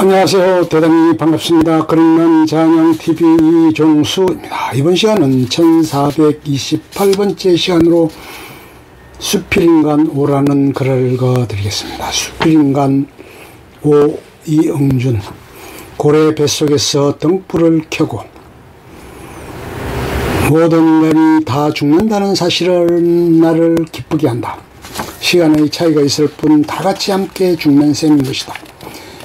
안녕하세요. 대단히 반갑습니다. 그림는 잔영TV 이종수입니다. 이번 시간은 1428번째 시간으로 수필인간 5라는 글을 읽어드리겠습니다. 수필인간 5 이응준. 고래 뱃속에서 등불을 켜고 모든 인간이 다 죽는다는 사실을 나를 기쁘게 한다. 시간의 차이가 있을 뿐 다같이 함께 죽는 셈인 것이다.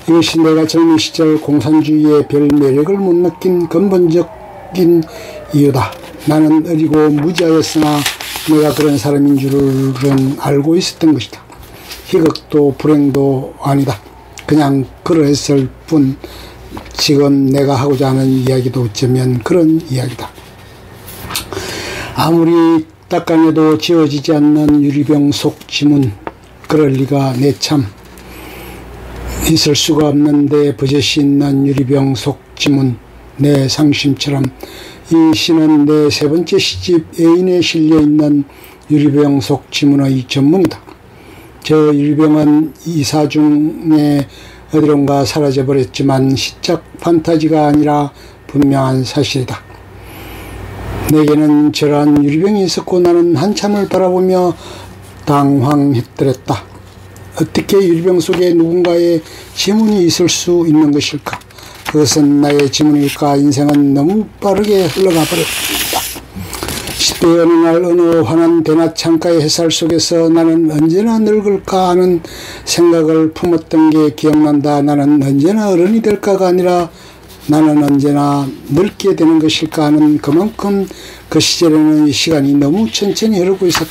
이것이 내가 젊은 시절 공산주의의 별 매력을 못 느낀 근본적인 이유다. 나는 어리고 무지하였으나 내가 그런 사람인 줄은 알고 있었던 것이다. 희극도 불행도 아니다. 그냥 그러했을 뿐. 지금 내가 하고자 하는 이야기도 어쩌면 그런 이야기다. 아무리 닦아내도 지워지지 않는 유리병 속 지문, 그럴 리가 내참 있을 수가 없는데 버젓이 있는 유리병 속 지문, 내 상심처럼 이 시는 내 세 번째 시집 애인에 실려있는 유리병 속 지문의 전문이다. 저 유리병은 이사 중에 어디론가 사라져버렸지만 시적 판타지가 아니라 분명한 사실이다. 내게는 저러한 유리병이 있었고 나는 한참을 바라보며 당황했더랬다. 어떻게 유리병 속에 누군가의 지문이 있을 수 있는 것일까? 그것은 나의 지문일까? 인생은 너무 빠르게 흘러가 버렸다. 10대 어느 날 어느 환한 대낮 창가의 햇살 속에서 나는 언제나 늙을까 하는 생각을 품었던 게 기억난다. 나는 언제나 어른이 될까가 아니라 나는 언제나 늙게 되는 것일까 하는 그만큼 그 시절에는 시간이 너무 천천히 흐르고 있었다.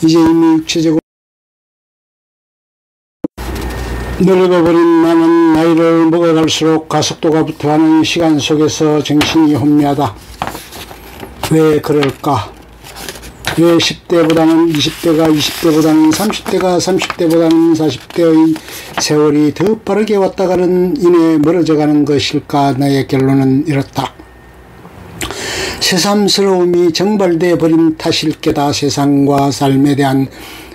이제 이미 육체적으로 늙어버린 나는 나이를 먹어갈수록 가속도가 붙어가는 시간 속에서 정신이 혼미하다. 왜 그럴까? 왜 10대보다는 20대가 20대보다는 30대가 30대보다는 40대의 세월이 더 빠르게 왔다가는 이내 멀어져가는 것일까? 나의 결론은 이렇다. 새삼스러움이 정발되어 버린 탓일 게다. 세상과 삶에 대한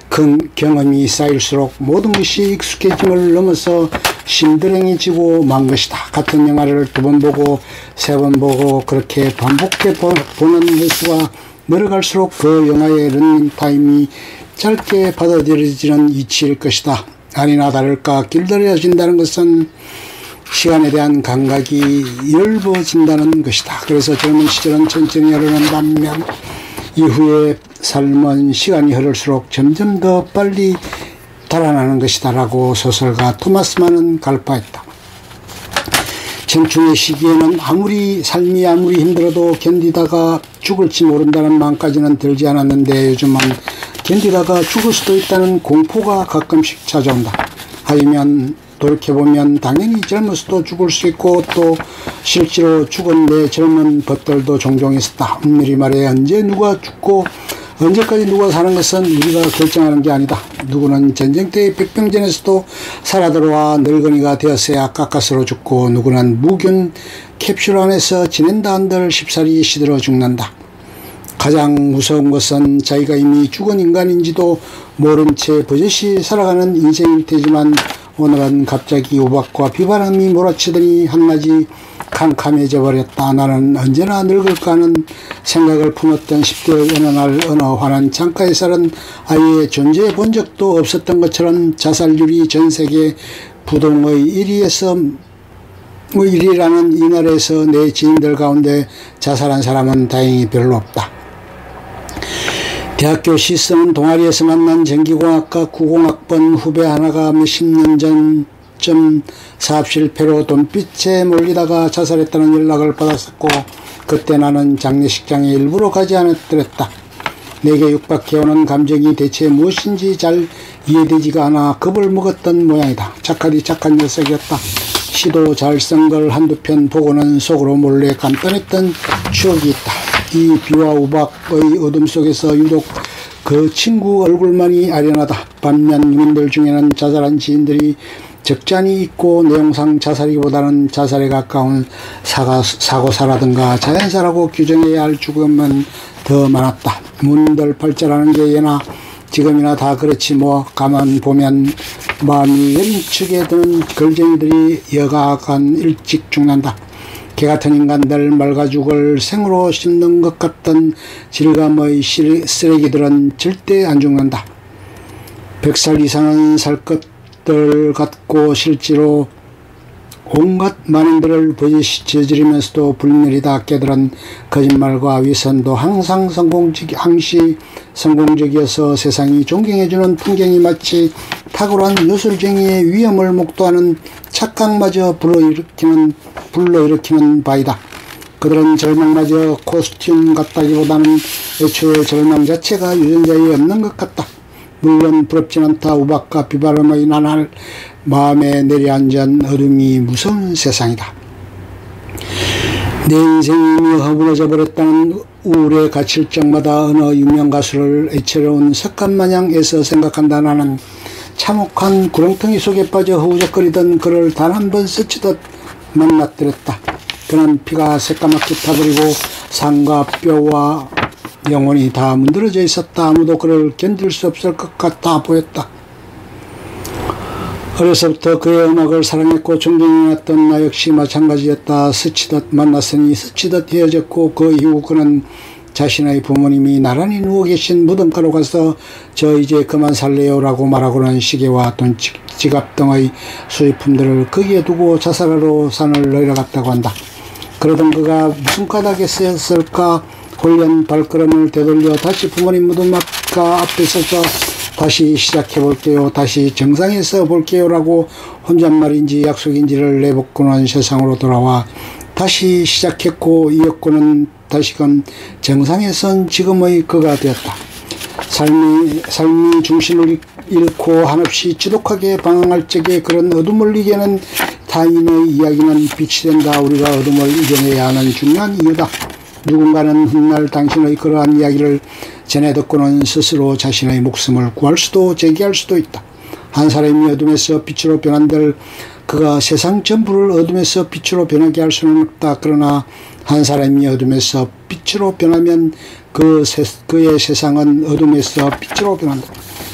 큰 경험이 쌓일수록 모든 것이 익숙해짐을 넘어서 심드렁해지고 만 것이다. 같은 영화를 2번 보고 3번 보고 그렇게 반복해 보는 횟수가 늘어갈수록 그 영화의 런닝타임이 짧게 받아들여지는 이치일 것이다. 아니나 다를까 길들여진다는 것은 시간에 대한 감각이 엷어진다는 것이다. 그래서 젊은 시절은 천천히 흐르는 반면 이후에 삶은 시간이 흐를수록 점점 더 빨리 달아나는 것이다 라고 소설가 토마스 만은 갈파했다. 청춘의 시기에는 삶이 아무리 힘들어도 견디다가 죽을지 모른다는 마음까지는 들지 않았는데 요즘은 견디다가 죽을 수도 있다는 공포가 가끔씩 찾아온다. 하지만 돌이켜보면 당연히 젊어서도 죽을 수 있고 또 실제로 죽은 내 젊은 벗들도 종종 있었다. 엄밀히 말해 언제 누가 죽고 언제까지 누가 사는 것은 우리가 결정하는 게 아니다. 누구는 전쟁때의 백병전에서도 살아들어와 늙은이가 되었어야 가까스로 죽고 누구는 무균 캡슐 안에서 지낸다 한들 쉽사리 시들어 죽는다. 가장 무서운 것은 자기가 이미 죽은 인간인지도 모른 채 버젓이 살아가는 인생일 테지만 오늘은 갑자기 우박과 비바람이 몰아치더니 한낮이 캄캄해져 버렸다. 나는 언제나 늙을까 하는 생각을 품었던 10대의 어느 날 어느 환한 창가의 쌀은 아예 존재해 본 적도 없었던 것처럼 자살률이 전세계 부동의 1위라는 이 나라에서 내 지인들 가운데 자살한 사람은 다행히 별로 없다. 대학교 시쓰는 동아리에서 만난 전기공학과 90학번 후배 하나가 몇십 년 전쯤 사업 실패로 돈빛에 몰리다가 자살했다는 연락을 받았었고 그때 나는 장례식장에 일부러 가지 않았더랬다. 내게 육박해오는 감정이 대체 무엇인지 잘 이해되지가 않아 겁을 먹었던 모양이다. 착하디 착한 녀석이었다. 시도 잘 쓴 걸 한두 편 보고는 속으로 몰래 감탄했던 추억이 있다. 이 비와 우박의 어둠 속에서 유독 그 친구 얼굴만이 아련하다. 반면 이민들 중에는 자살한 지인들이 적잖이 있고 내용상 자살이보다는 자살에 가까운 사고사라든가 자연사라고 규정해야 할 죽음은 더 많았다. 문들 팔자라는 게 예나 지금이나 다 그렇지 뭐. 가만 보면 마음이 여린축에 드는 걸쟁이들이 여가간 일찍 죽는다. 개같은 인간들 말가죽을 생으로 씹는 것 같던 질감의 쓰레기들은 절대 안 죽는다. 100살 이상은 살 것들 같고 실제로 온갖 만행들을 저지르면서도 불멸이다 깨달은 거짓말과 위선도 항상 성공적이어서 세상이 존경해주는 풍경이 마치 탁월한 요술쟁이의 위엄을 목도하는 착각마저 불러일으키는 바이다. 그들은 절망마저 코스튬 같다기보다는 애초에 절망 자체가 유전자에 없는 것 같다. 물론 부럽진 않다. 우박과 비바람의 나날 마음에 내려앉은 어둠이 무서운 세상이다. 내 인생이 허물어져 버렸다는 우울에 갇힐 적마다 어느 유명 가수를 애처로운 석간마냥 애써 산각한다. 나는 참혹한 구렁텅이 속에 빠져 허우적거리던 그를 단 한 번 스치듯 만나뜨렸다. 그는 피가 새까맣게 타버리고 상과 뼈와 영혼이 다 문드러져 있었다. 아무도 그를 견딜 수 없을 것 같아 보였다. 어려서부터 그의 음악을 사랑했고 존경해왔던 나 역시 마찬가지였다. 스치듯 만났으니 스치듯 헤어졌고 그 이후 그는 자신의 부모님이 나란히 누워 계신 무덤가로 가서 저 이제 그만 살래요 라고 말하고는 시계와 돈, 지갑 등의 수입품들을 거기에 두고 자살하러 산을 내려갔다고 한다. 그러던 그가 무슨 까닭에 쓰였을까 홀연 발걸음을 되돌려 다시 부모님 무덤 앞에 서서 다시 시작해볼게요. 다시 정상에 서볼게요 라고 혼잣말인지 약속인지를 내뱉고는 세상으로 돌아와 다시 시작했고 이었고는 다시금 정상에 선 지금의 그가 되었다. 삶이 중심을 잃고 한없이 지독하게 방황할 적에 그런 어둠을 이겨낸 타인의 이야기는 빛이 된다. 우리가 어둠을 이겨내야 하는 중요한 이유다. 누군가는 훗날 당신의 그러한 이야기를 전해 듣고는 스스로 자신의 목숨을 구할 수도 제기할 수도 있다. 한 사람이 어둠에서 빛으로 변한들 그가 세상 전부를 어둠에서 빛으로 변하게 할 수는 없다. 그러나 한 사람이 어둠에서 빛으로 변하면 그의 세상은 어둠에서 빛으로 변한다.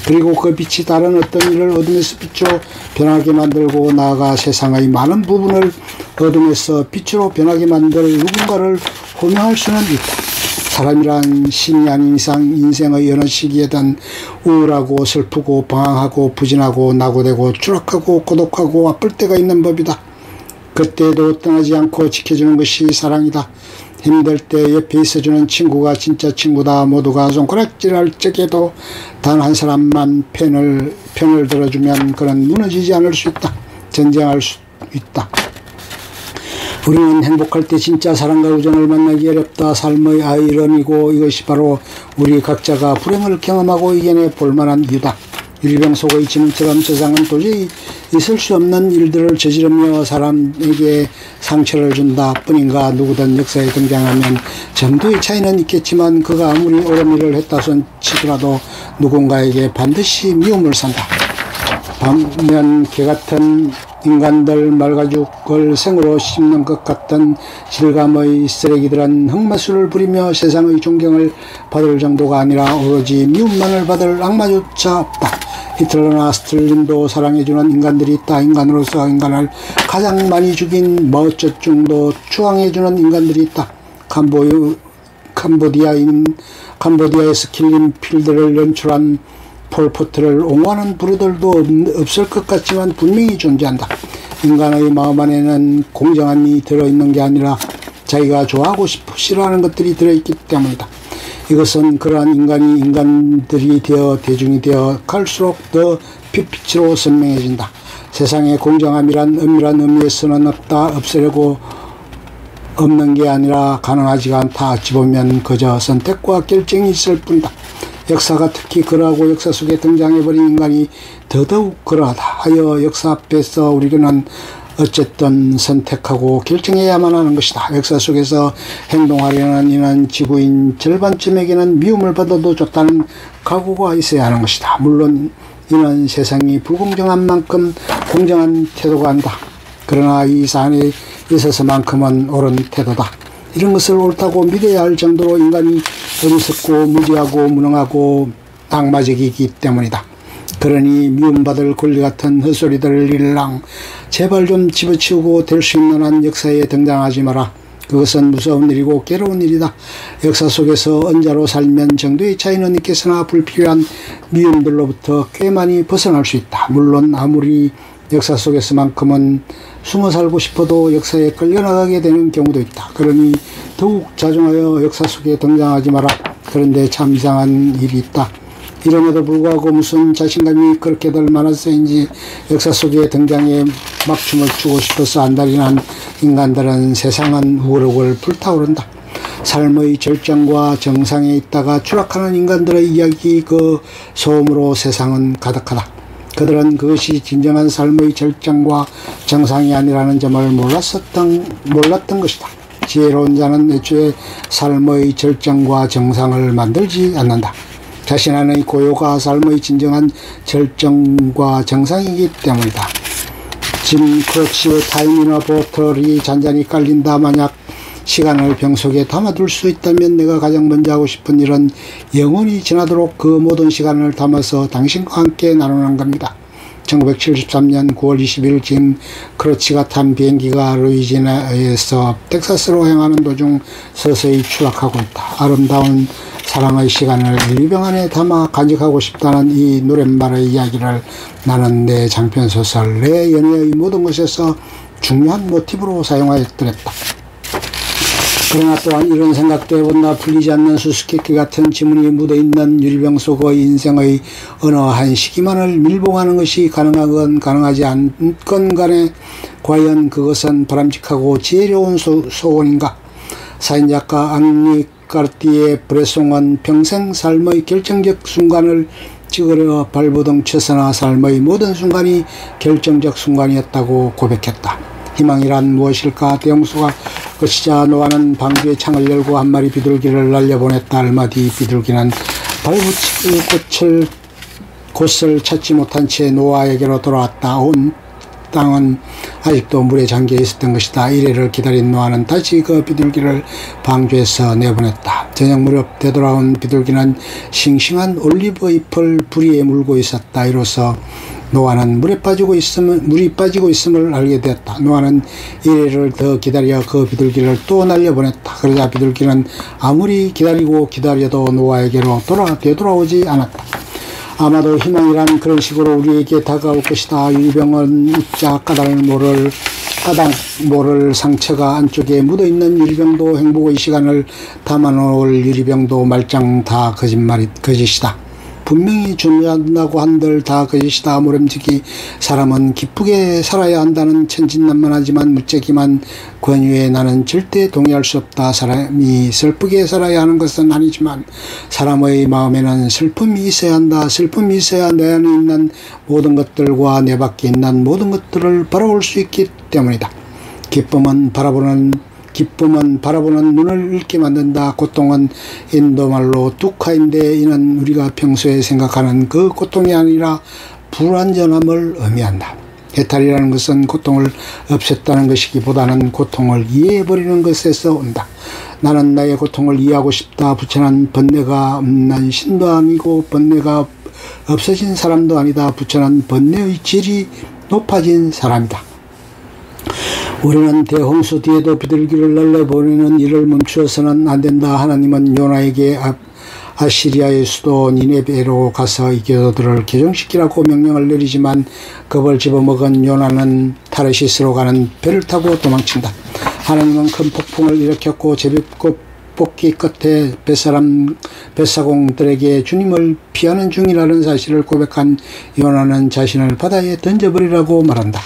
그리고 그 빛이 다른 어떤 일을 어둠에서 빛으로 변하게 만들고 나아가 세상의 많은 부분을 어둠에서 빛으로 변하게 만들 누군가를 호명할 수는 있다. 사람이란 신이 아닌 이상 인생의 어느 시기에든 우울하고 슬프고 방황하고 부진하고 낙오되고 추락하고 고독하고 아플 때가 있는 법이다. 그때도 떠나지 않고 지켜주는 것이 사랑이다. 힘들 때 옆에 있어주는 친구가 진짜 친구다. 모두가 손가락질할 적에도 단 한 사람만 편을 들어주면 그는 무너지지 않을 수 있다. 전쟁할 수 있다. 우리는 행복할 때 진짜 사랑과 우정을 만나기 어렵다. 삶의 아이러니고 이것이 바로 우리 각자가 불행을 경험하고 이겨내 볼만한 이유다. 일병 속의 지문처럼 세상은 도저히 있을 수 없는 일들을 저지르며 사람에게 상처를 준다 뿐인가. 누구든 역사에 등장하면 정도의 차이는 있겠지만 그가 아무리 옳은 일을 했다 손 치더라도 누군가에게 반드시 미움을 산다. 반면 개같은 인간들 말가죽을 생으로 씹는 것 같던 질감의 쓰레기들은 흑마술을 부리며 세상의 존경을 받을 정도가 아니라 오로지 미움만을 받을 악마조차 없다. 히틀러나 스탈린도 사랑해주는 인간들이 있다. 인간으로서 인간을 가장 많이 죽인 마오쩌둥도 추앙해주는 인간들이 있다. 캄보디아에서 킬링 필드를 연출한 폴포트를 옹호하는 부류들도 없을 것 같지만 분명히 존재한다. 인간의 마음 안에는 공정함이 들어있는 게 아니라 자기가 좋아하고 싶고 싫어하는 것들이 들어있기 때문이다. 이것은 그러한 인간들이 되어 대중이 되어 갈수록 더 빛으로 선명해진다. 세상에 공정함이란 엄밀한 의미에서는 없애려고 없는 게 아니라 가능하지가 않다. 어찌 보면 그저 선택과 결정이 있을 뿐이다. 역사가 특히 그러하고 역사 속에 등장해버린 인간이 더더욱 그러하다 하여 역사 앞에서 우리는 어쨌든 선택하고 결정해야만 하는 것이다. 역사 속에서 행동하려는 이는 지구인 절반쯤에게는 미움을 받아도 좋다는 각오가 있어야 하는 것이다. 물론 이는 세상이 불공정한 만큼 공정한 태도가 아니다. 그러나 이 사안에 있어서만큼은 옳은 태도다. 이런 것을 옳다고 믿어야 할 정도로 인간이 어리석고 무지하고 무능하고 악마적이기 때문이다. 그러니 미움받을 권리 같은 헛소리들을 일랑 제발 좀 집어치우고 될 수 있는 한 역사에 등장하지 마라. 그것은 무서운 일이고 괴로운 일이다. 역사 속에서 언자로 살면 정도의 차이는 있겠으나 불필요한 미움들로부터 꽤 많이 벗어날 수 있다. 물론 아무리 역사 속에서만큼은 숨어 살고 싶어도 역사에 끌려나가게 되는 경우도 있다. 그러니 더욱 자중하여 역사 속에 등장하지 마라. 그런데 참 이상한 일이 있다. 이름에도 불구하고 무슨 자신감이 그렇게들 많아서인지 역사 속에 등장해 막춤을 추고 싶어서 안달이 인간들은 세상은 우럭을 불타오른다. 삶의 절정과 정상에 있다가 추락하는 인간들의 이야기 그 소음으로 세상은 가득하다. 그들은 그것이 진정한 삶의 절정과 정상이 아니라는 점을 몰랐던 것이다. 지혜로운 자는 애초에 삶의 절정과 정상을 만들지 않는다. 자신 안의 고요가 삶의 진정한 절정과 정상이기 때문이다. 짐 크러치의 타임이나 보틀이 잔잔히 깔린다. 만약 시간을 병 속에 담아둘 수 있다면 내가 가장 먼저 하고 싶은 일은 영원히 지나도록 그 모든 시간을 담아서 당신과 함께 나누는 겁니다. 1973년 9월 20일 짐 크러치가 탄 비행기가 루이지애나에서 텍사스로 향하는 도중 서서히 추락하고 있다. 아름다운 사랑의 시간을 유리병 안에 담아 간직하고 싶다는 이 노랫말의 이야기를 나는 내 장편소설 내 연애의 모든 것에서 중요한 모티브로 사용하였더랬다. 그러나 또한 이런 생각도 해본다. 풀리지 않는 수수께끼 같은 지문이 묻어있는 유리병 속의 인생의 어느 한 시기만을 밀봉하는 것이 가능하건 가능하지 않건 간에 과연 그것은 바람직하고 지혜로운 소원인가? 사인작가 앙리 까르띠에 브레송은 평생 삶의 결정적 순간을 찍으려 발버둥 쳐서나 삶의 모든 순간이 결정적 순간이었다고 고백했다. 희망이란 무엇일까? 대홍수가 그치자 노아는 방주의 창을 열고 한 마리 비둘기를 날려보냈다. 얼마 뒤 비둘기는 발붙일 곳을 찾지 못한 채 노아에게로 돌아왔다. 온 땅은 아직도 물에 잠겨 있었던 것이다. 이래를 기다린 노아는 다시 그 비둘기를 방주에서 내보냈다. 저녁 무렵 되돌아온 비둘기는 싱싱한 올리브 잎을 부리에 물고 있었다. 이로써 노아는 물이 빠지고 있음을 알게 되었다. 노아는 이래를 더 기다려 그 비둘기를 또 날려보냈다. 그러자 비둘기는 아무리 기다려도 노아에게로 되돌아오지 않았다. 아마도 희망이란 그런 식으로 우리에게 다가올 것이다. 유리병은 입자 까닭 모를 상처가 안쪽에 묻어있는 유리병도 행복의 시간을 담아놓을 유리병도 말짱 다 거짓이다. 분명히 중요하다고 한들 다 거짓이다. 모름지기 사람은 기쁘게 살아야 한다는 천진난만하지만 무책임한 권유에 나는 절대 동의할 수 없다. 사람이 슬프게 살아야 하는 것은 아니지만 사람의 마음에는 슬픔이 있어야 한다. 슬픔이 있어야 내 안에 있는 모든 것들과 내 밖에 있는 모든 것들을 바라볼 수 있기 때문이다. 기쁨은 바라보는 눈을 읽게 만든다. 고통은 인도말로 뚜카인데 이는 우리가 평소에 생각하는 그 고통이 아니라 불완전함을 의미한다. 해탈이라는 것은 고통을 없앴다는 것이기보다는 고통을 이해해버리는 것에서 온다. 나는 나의 고통을 이해하고 싶다. 부처는 번뇌가 없는 신도 아니고 번뇌가 없어진 사람도 아니다. 부처는 번뇌의 질이 높아진 사람이다. 우리는 대홍수 뒤에도 비둘기를 날려보내는 일을 멈추어서는 안 된다. 하나님은 요나에게 아시리아의 수도 니네베로 가서 이 교도들을 개종시키라고 명령을 내리지만 겁을 집어먹은 요나는 타르시스로 가는 배를 타고 도망친다. 하나님은 큰 폭풍을 일으켰고 제비꽃 뽑기 끝에 뱃사공들에게 주님을 피하는 중이라는 사실을 고백한 요나는 자신을 바다에 던져버리라고 말한다.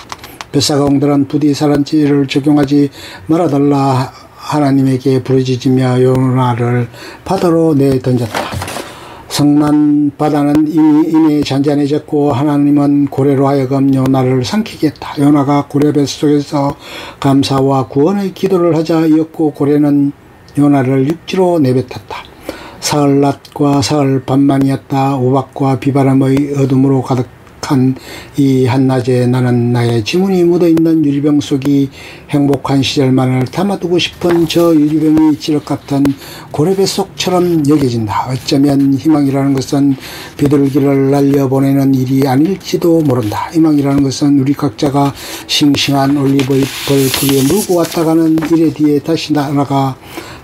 뱃사공들은 부디 사란지를 적용하지 말아달라 하나님에게 부르짖으며 요나를 바다로 내던졌다. 성난 바다는 이미 잔잔해졌고 하나님은 고래로 하여금 요나를 삼키게 했다. 요나가 고래 뱃속에서 감사와 구원의 기도를 하자 이었고 고래는 요나를 육지로 내뱉었다. 사흘 낮과 사흘 밤만이었다. 우박과 비바람의 어둠으로 깜깜한 이 한낮에 나는 나의 지문이 묻어있는 유리병 속이 행복한 시절만을 담아두고 싶은 저 유리병이 찌력 같은 고래뱃속처럼 여겨진다. 어쩌면 희망이라는 것은 비둘기를 날려보내는 일이 아닐지도 모른다. 희망이라는 것은 우리 각자가 싱싱한 올리브잎을 불에 물고 왔다 가는 일에 뒤에 다시 나아가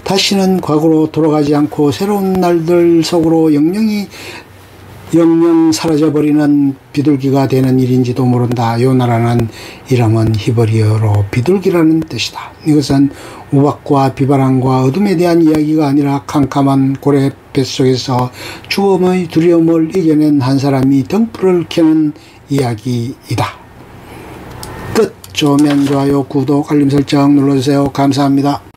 다시는 과거로 돌아가지 않고 새로운 날들 속으로 영영 사라져버리는 비둘기가 되는 일인지도 모른다. 요나라는 이름은 히브리어로 비둘기라는 뜻이다. 이것은 우박과 비바람과 어둠에 대한 이야기가 아니라 캄캄한 고래 뱃속에서 죽음의 두려움을 이겨낸 한 사람이 등불을 켜는 이야기이다. 끝. 좋으면 좋아요, 구독, 알림 설정 눌러주세요. 감사합니다.